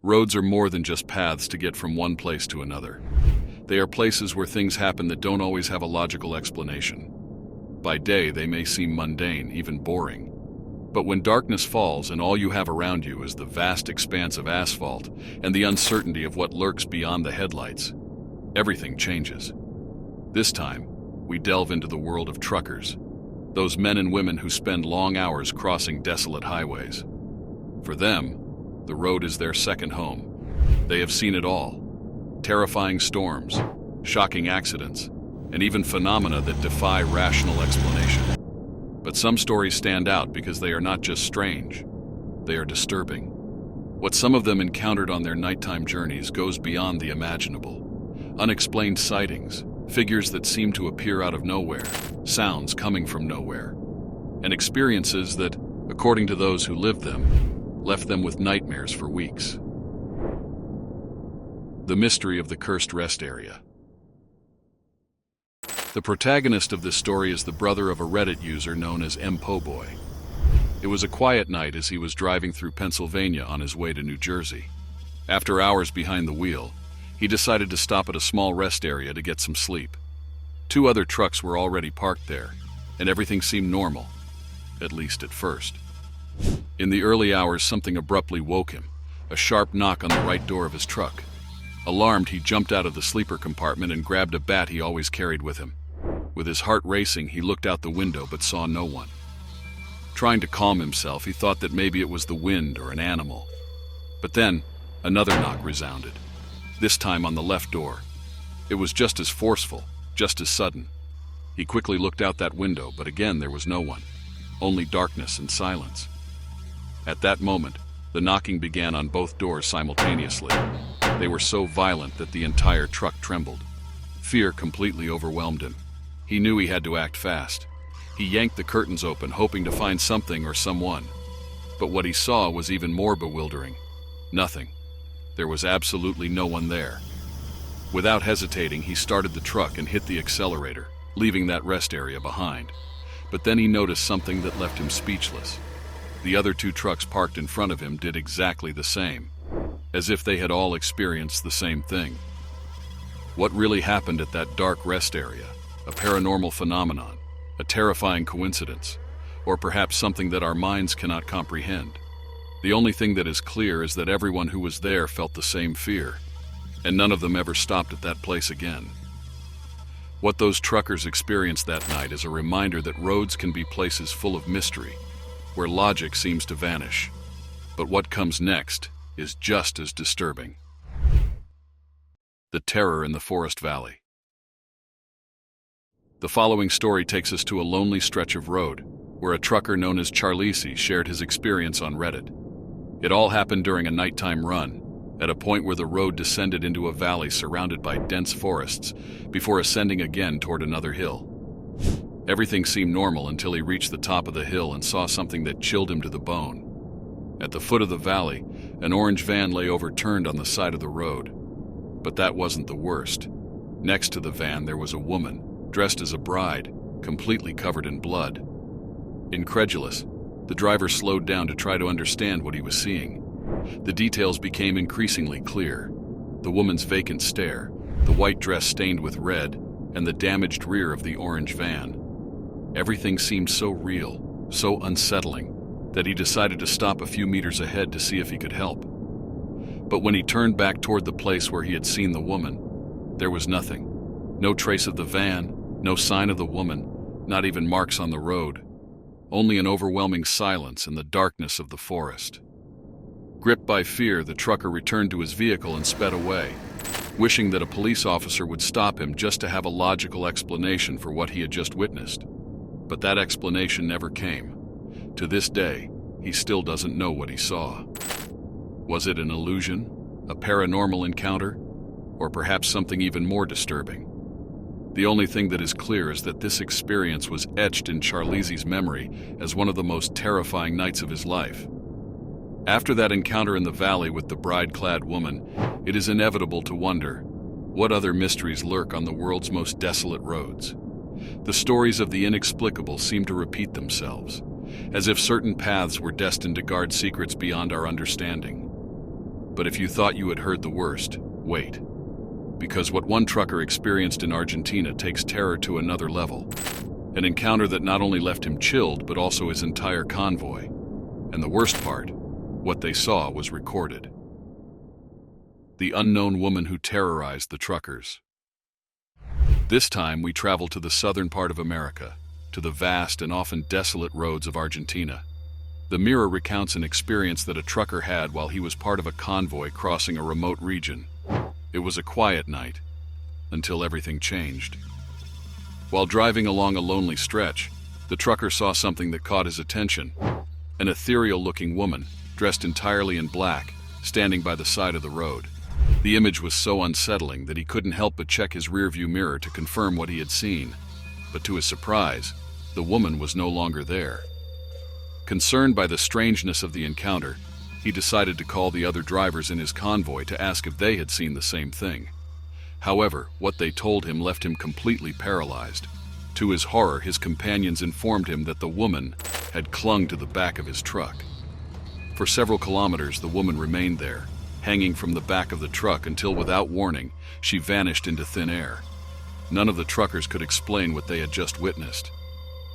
Roads are more than just paths to get from one place to another. They are places where things happen that don't always have a logical explanation. By day, they may seem mundane, even boring. But when darkness falls and all you have around you is the vast expanse of asphalt and the uncertainty of what lurks beyond the headlights, everything changes. This time, we delve into the world of truckers, those men and women who spend long hours crossing desolate highways. For them, the road is their second home. They have seen it all: terrifying storms, shocking accidents, and even phenomena that defy rational explanation. But some stories stand out because they are not just strange, they are disturbing. What some of them encountered on their nighttime journeys goes beyond the imaginable. Unexplained sightings, figures that seem to appear out of nowhere, sounds coming from nowhere, and experiences that, according to those who lived them, left them with nightmares for weeks. The mystery of the cursed rest area. The protagonist of this story is the brother of a Reddit user known as MPoBoy. It was a quiet night as he was driving through Pennsylvania on his way to New Jersey. After hours behind the wheel, he decided to stop at a small rest area to get some sleep. 2 other trucks were already parked there, and everything seemed normal, at least at first. In the early hours, something abruptly woke him, a sharp knock on the right door of his truck. Alarmed, he jumped out of the sleeper compartment and grabbed a bat he always carried with him. With his heart racing, he looked out the window but saw no one. Trying to calm himself, he thought that maybe it was the wind or an animal. But then, another knock resounded, this time on the left door. It was just as forceful, just as sudden. He quickly looked out that window, but again there was no one, only darkness and silence. At that moment, the knocking began on both doors simultaneously. They were so violent that the entire truck trembled. Fear completely overwhelmed him. He knew he had to act fast. He yanked the curtains open, hoping to find something or someone. But what he saw was even more bewildering. Nothing. There was absolutely no one there. Without hesitating, he started the truck and hit the accelerator, leaving that rest area behind. But then he noticed something that left him speechless. The other 2 trucks parked in front of him did exactly the same, as if they had all experienced the same thing. What really happened at that dark rest area? A paranormal phenomenon, a terrifying coincidence, or perhaps something that our minds cannot comprehend? The only thing that is clear is that everyone who was there felt the same fear, and none of them ever stopped at that place again. What those truckers experienced that night is a reminder that roads can be places full of mystery, where logic seems to vanish. But what comes next is just as disturbing. The terror in the Forest Valley. The following story takes us to a lonely stretch of road, where a trucker known as Charlisi shared his experience on Reddit. It all happened during a nighttime run, at a point where the road descended into a valley surrounded by dense forests, before ascending again toward another hill. Everything seemed normal until he reached the top of the hill and saw something that chilled him to the bone. At the foot of the valley, an orange van lay overturned on the side of the road. But that wasn't the worst. Next to the van there was a woman, dressed as a bride, completely covered in blood. Incredulous, the driver slowed down to try to understand what he was seeing. The details became increasingly clear. The woman's vacant stare, the white dress stained with red, and the damaged rear of the orange van. Everything seemed so real, so unsettling, that he decided to stop a few meters ahead to see if he could help. But when he turned back toward the place where he had seen the woman, there was nothing. No trace of the van, no sign of the woman, not even marks on the road. Only an overwhelming silence and the darkness of the forest. Gripped by fear, the trucker returned to his vehicle and sped away, wishing that a police officer would stop him just to have a logical explanation for what he had just witnessed. But that explanation never came. To this day, he still doesn't know what he saw. Was it an illusion, a paranormal encounter, or perhaps something even more disturbing? The only thing that is clear is that this experience was etched in Charlisi's memory as one of the most terrifying nights of his life. After that encounter in the valley with the bride-clad woman, it is inevitable to wonder, what other mysteries lurk on the world's most desolate roads? The stories of the inexplicable seem to repeat themselves, as if certain paths were destined to guard secrets beyond our understanding. But if you thought you had heard the worst, wait. Because what one trucker experienced in Argentina takes terror to another level. An encounter that not only left him chilled, but also his entire convoy. And the worst part, what they saw was recorded. The unknown woman who terrorized the truckers. This time we travel to the southern part of America, to the vast and often desolate roads of Argentina. The Mirror recounts an experience that a trucker had while he was part of a convoy crossing a remote region. It was a quiet night, until everything changed. While driving along a lonely stretch, the trucker saw something that caught his attention. An ethereal-looking woman, dressed entirely in black, standing by the side of the road. The image was so unsettling that he couldn't help but check his rearview mirror to confirm what he had seen. But to his surprise, the woman was no longer there. Concerned by the strangeness of the encounter, he decided to call the other drivers in his convoy to ask if they had seen the same thing. However, what they told him left him completely paralyzed. To his horror, his companions informed him that the woman had clung to the back of his truck. For several kilometers, the woman remained there, hanging from the back of the truck until, without warning, she vanished into thin air. None of the truckers could explain what they had just witnessed.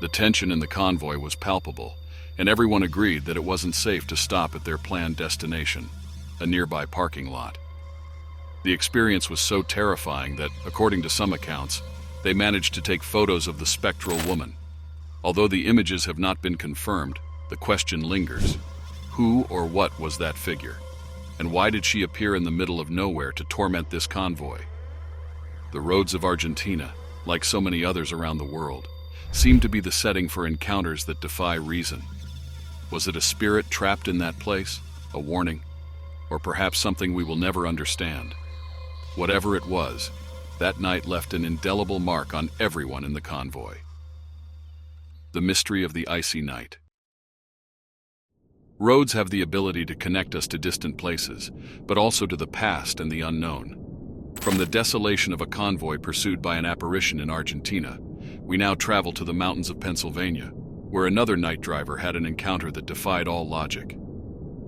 The tension in the convoy was palpable, and everyone agreed that it wasn't safe to stop at their planned destination, a nearby parking lot. The experience was so terrifying that, according to some accounts, they managed to take photos of the spectral woman. Although the images have not been confirmed, the question lingers. Who or what was that figure? And why did she appear in the middle of nowhere to torment this convoy? The roads of Argentina, like so many others around the world, seem to be the setting for encounters that defy reason. Was it a spirit trapped in that place, a warning, or perhaps something we will never understand? Whatever it was, that night left an indelible mark on everyone in the convoy. The mystery of the icy night. Roads have the ability to connect us to distant places, but also to the past and the unknown. From the desolation of a convoy pursued by an apparition in Argentina, we now travel to the mountains of Pennsylvania, where another night driver had an encounter that defied all logic.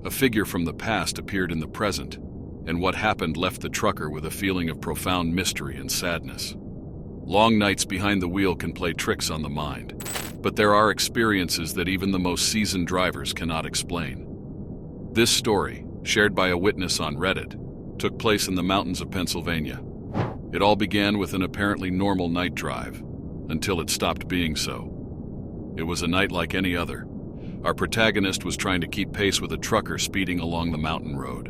A figure from the past appeared in the present, and what happened left the trucker with a feeling of profound mystery and sadness. Long nights behind the wheel can play tricks on the mind, but there are experiences that even the most seasoned drivers cannot explain. This story, shared by a witness on Reddit, took place in the mountains of Pennsylvania. It all began with an apparently normal night drive, until it stopped being so. It was a night like any other. Our protagonist was trying to keep pace with a trucker speeding along the mountain road.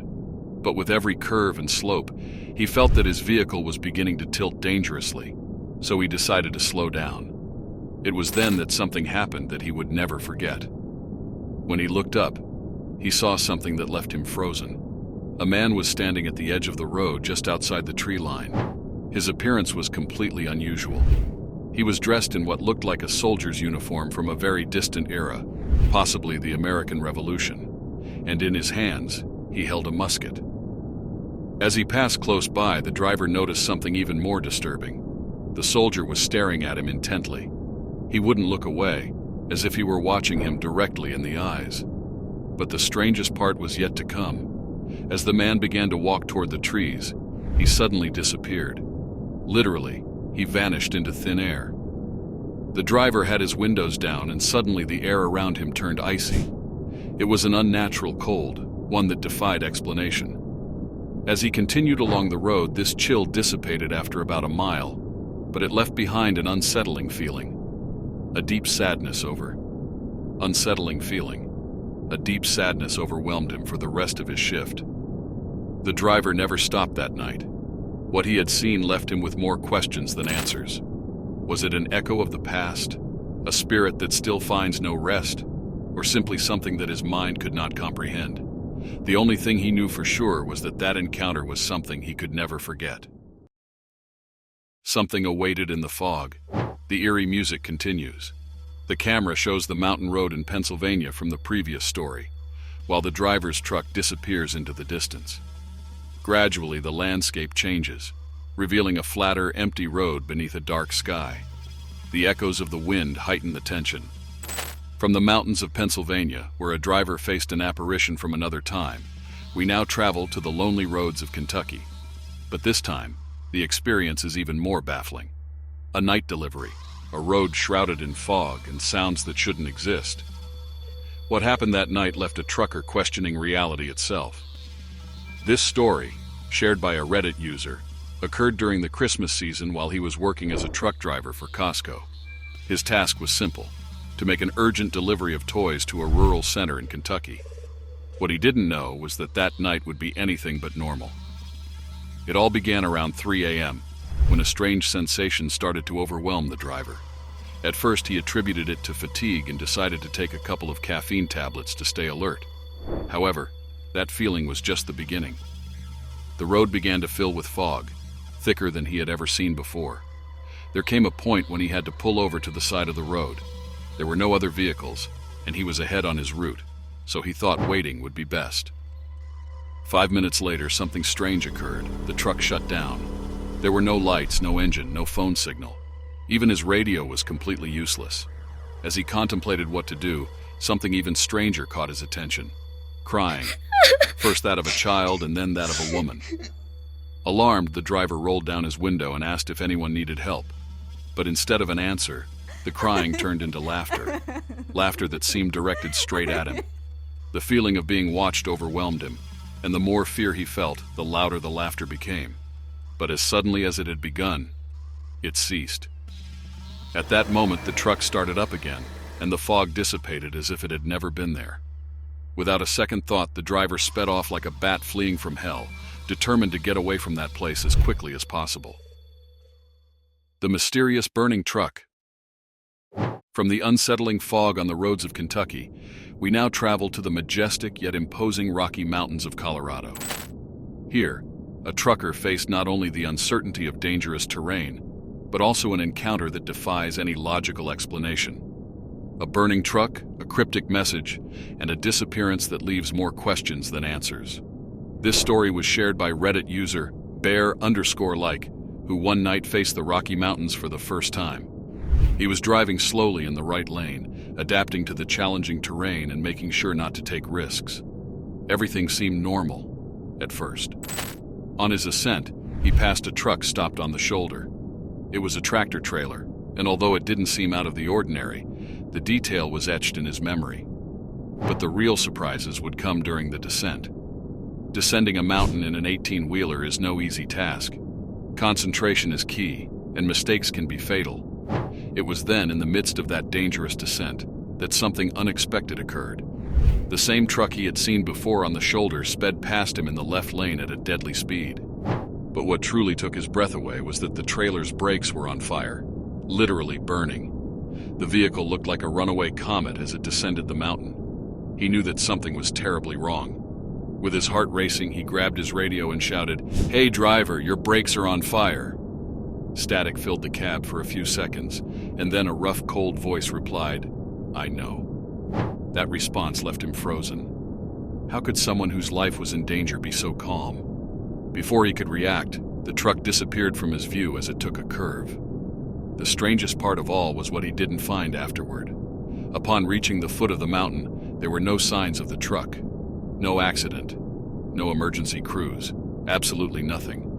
But with every curve and slope, he felt that his vehicle was beginning to tilt dangerously, so he decided to slow down. It was then that something happened that he would never forget. When he looked up, he saw something that left him frozen. A man was standing at the edge of the road just outside the tree line. His appearance was completely unusual. He was dressed in what looked like a soldier's uniform from a very distant era, possibly the American Revolution, and in his hands, he held a musket. As he passed close by, the driver noticed something even more disturbing. The soldier was staring at him intently. He wouldn't look away, as if he were watching him directly in the eyes. But the strangest part was yet to come. As the man began to walk toward the trees, he suddenly disappeared. Literally, he vanished into thin air. The driver had his windows down, and suddenly the air around him turned icy. It was an unnatural cold, one that defied explanation. As he continued along the road, this chill dissipated after about a mile, but it left behind an unsettling feeling. A deep sadness overwhelmed him for the rest of his shift. The driver never stopped that night. What he had seen left him with more questions than answers. Was it an echo of the past, a spirit that still finds no rest, or simply something that his mind could not comprehend? The only thing he knew for sure was that that encounter was something he could never forget. Something awaited in the fog. The eerie music continues. The camera shows the mountain road in Pennsylvania from the previous story, while the driver's truck disappears into the distance. Gradually, the landscape changes, revealing a flatter, empty road beneath a dark sky. The echoes of the wind heighten the tension. From the mountains of Pennsylvania, where a driver faced an apparition from another time, We now travel to the lonely roads of Kentucky. But this time, the experience is even more baffling. A night delivery, a road shrouded in fog and sounds that shouldn't exist. What happened that night left a trucker questioning reality itself. This story, shared by a Reddit user, occurred during the Christmas season while he was working as a truck driver for Costco. His task was simple: to make an urgent delivery of toys to a rural center in Kentucky. What he didn't know was that that night would be anything but normal. It all began around 3 a.m., when a strange sensation started to overwhelm the driver. At first, he attributed it to fatigue and decided to take a couple of caffeine tablets to stay alert. However, that feeling was just the beginning. The road began to fill with fog, thicker than he had ever seen before. There came a point when he had to pull over to the side of the road. There were no other vehicles, and he was ahead on his route, so he thought waiting would be best. 5 minutes later, something strange occurred. The truck shut down. There were no lights, no engine, no phone signal. Even his radio was completely useless. As he contemplated what to do, something even stranger caught his attention. Crying. First that of a child and then that of a woman. Alarmed, the driver rolled down his window and asked if anyone needed help. But instead of an answer, the crying turned into laughter. Laughter that seemed directed straight at him. The feeling of being watched overwhelmed him, and the more fear he felt, the louder the laughter became. But as suddenly as it had begun, it ceased. At that moment, the truck started up again, and the fog dissipated as if it had never been there. Without a second thought, the driver sped off like a bat fleeing from hell, determined to get away from that place as quickly as possible. The mysterious burning truck. From the unsettling fog on the roads of Kentucky, we now travel to the majestic yet imposing Rocky Mountains of Colorado. Here, a trucker faced not only the uncertainty of dangerous terrain, but also an encounter that defies any logical explanation. A burning truck, a cryptic message, and a disappearance that leaves more questions than answers. This story was shared by Reddit user bear_like, who one night faced the Rocky Mountains for the first time. He was driving slowly in the right lane, adapting to the challenging terrain and making sure not to take risks. Everything seemed normal at first. On his ascent, he passed a truck stopped on the shoulder. It was a tractor trailer, and although it didn't seem out of the ordinary, the detail was etched in his memory. But the real surprises would come during the descent. Descending a mountain in an 18-wheeler is no easy task. Concentration is key, and mistakes can be fatal. It was then, in the midst of that dangerous descent, that something unexpected occurred. The same truck he had seen before on the shoulder sped past him in the left lane at a deadly speed. But what truly took his breath away was that the trailer's brakes were on fire, literally burning. The vehicle looked like a runaway comet as it descended the mountain. He knew that something was terribly wrong. With his heart racing, he grabbed his radio and shouted, "Hey driver, your brakes are on fire." Static filled the cab for a few seconds, and then a rough, cold voice replied, "I know." That response left him frozen. How could someone whose life was in danger be so calm? Before he could react, the truck disappeared from his view as it took a curve. The strangest part of all was what he didn't find afterward. Upon reaching the foot of the mountain, there were no signs of the truck. No accident. No emergency crews. Absolutely nothing.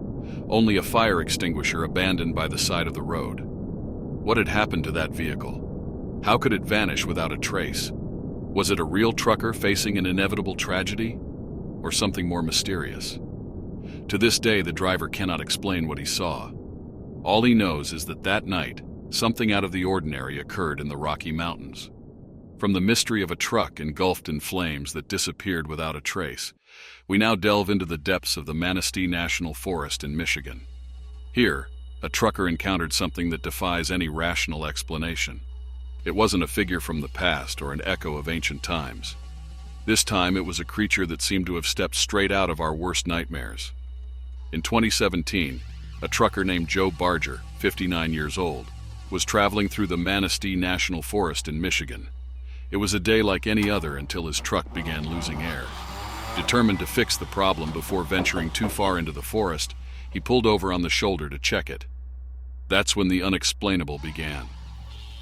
Only a fire extinguisher abandoned by the side of the road. What had happened to that vehicle? How could it vanish without a trace? Was it a real trucker facing an inevitable tragedy? Or something more mysterious? To this day, the driver cannot explain what he saw. All he knows is that that night, something out of the ordinary occurred in the Rocky Mountains. From the mystery of a truck engulfed in flames that disappeared without a trace, we now delve into the depths of the Manistee National Forest in Michigan. Here, a trucker encountered something that defies any rational explanation. It wasn't a figure from the past or an echo of ancient times. This time, it was a creature that seemed to have stepped straight out of our worst nightmares. In 2017, a trucker named Joe Barger, 59 years old, was traveling through the Manistee National Forest in Michigan. It was a day like any other until his truck began losing air. Determined to fix the problem before venturing too far into the forest, he pulled over on the shoulder to check it. That's when the unexplainable began.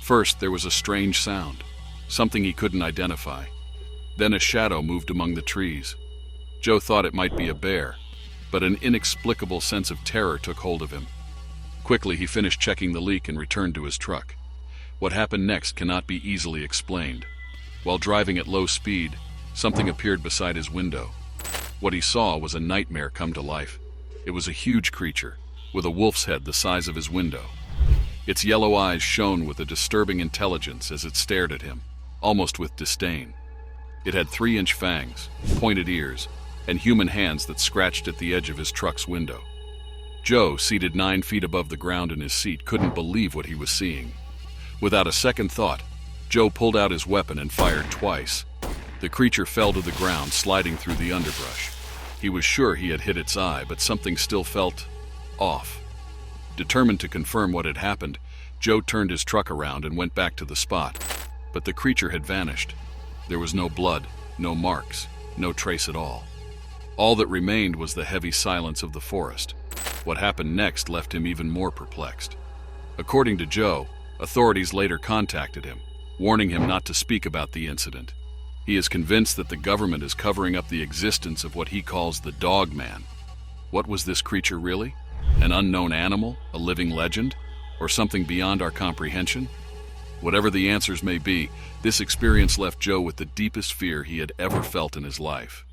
First, there was a strange sound, something he couldn't identify. Then a shadow moved among the trees. Joe thought it might be a bear, but an inexplicable sense of terror took hold of him. Quickly, he finished checking the leak and returned to his truck. What happened next cannot be easily explained. While driving at low speed, something appeared beside his window. What he saw was a nightmare come to life. It was a huge creature, with a wolf's head the size of his window. Its yellow eyes shone with a disturbing intelligence as it stared at him, almost with disdain. It had 3-inch fangs, pointed ears, and human hands that scratched at the edge of his truck's window. Joe, seated 9 feet above the ground in his seat, couldn't believe what he was seeing. Without a second thought, Joe pulled out his weapon and fired twice. The creature fell to the ground, sliding through the underbrush. He was sure he had hit its eye, but something still felt off. Determined to confirm what had happened, Joe turned his truck around and went back to the spot. But the creature had vanished. There was no blood, no marks, no trace at all. All that remained was the heavy silence of the forest. What happened next left him even more perplexed. According to Joe, authorities later contacted him, warning him not to speak about the incident. He is convinced that the government is covering up the existence of what he calls the Dog Man. What was this creature really? An unknown animal? A living legend? Or something beyond our comprehension? Whatever the answers may be, this experience left Joe with the deepest fear he had ever felt in his life.